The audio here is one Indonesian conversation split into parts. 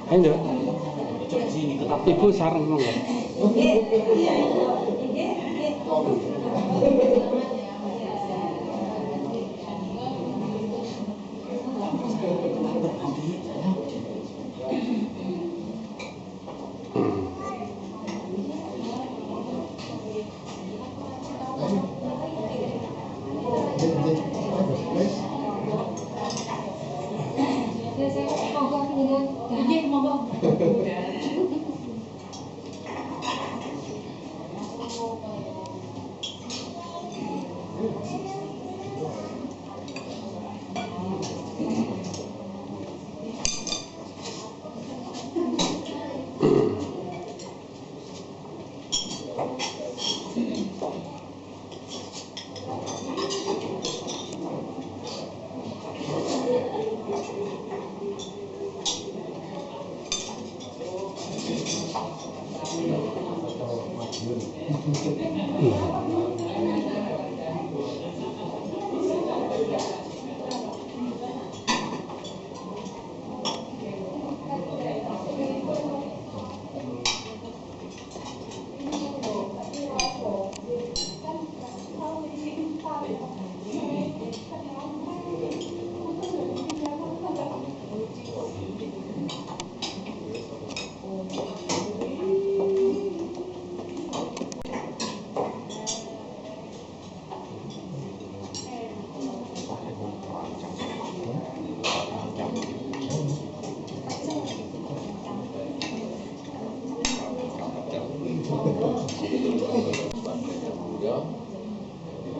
Ayo, Ibu sareng monggo.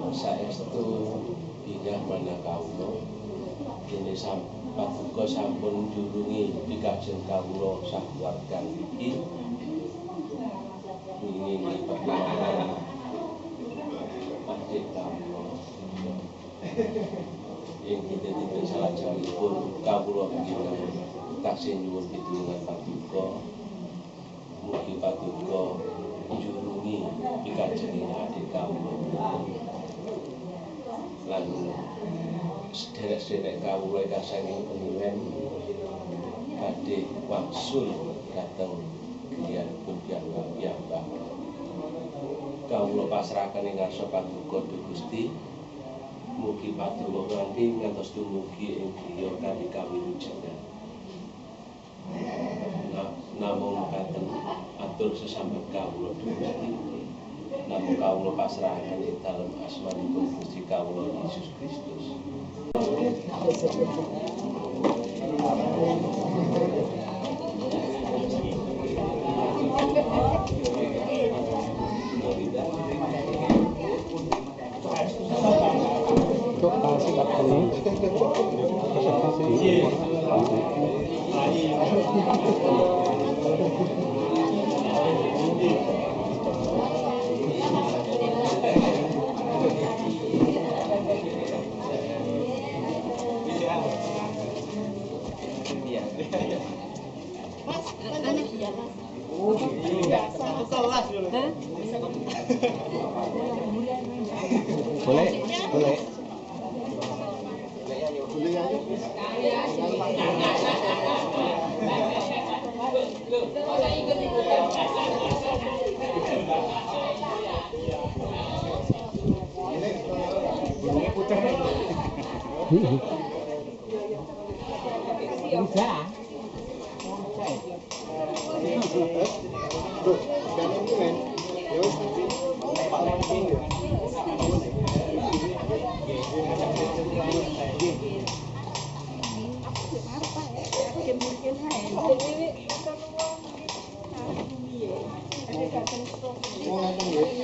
Saestu inggih manah kawula dene paduka sampun njulungi pikajeng kawula sakeluarga iki ingin perkenalkan adik kawula yang kita salajengipun kawula ingkang taksih nyuwun pitulungan paduka mugi paduka njulungi pikajeng adik kawula lan sederek-sederek kawula ingkang saking peniwen badhe wangsul dhateng griyanipun piyambak. Kawula pasrahaken ing ngarsa paduka Gusti, mugi paduka nganti ngantos dumugi ing griya kanthi kawilujengan. Namung mekaten atur sesambat kawula Gusti. Namung kawula pasrahaken ing dalem asmanipun Gusti kawula Yesus Kristus. Boleh. Mau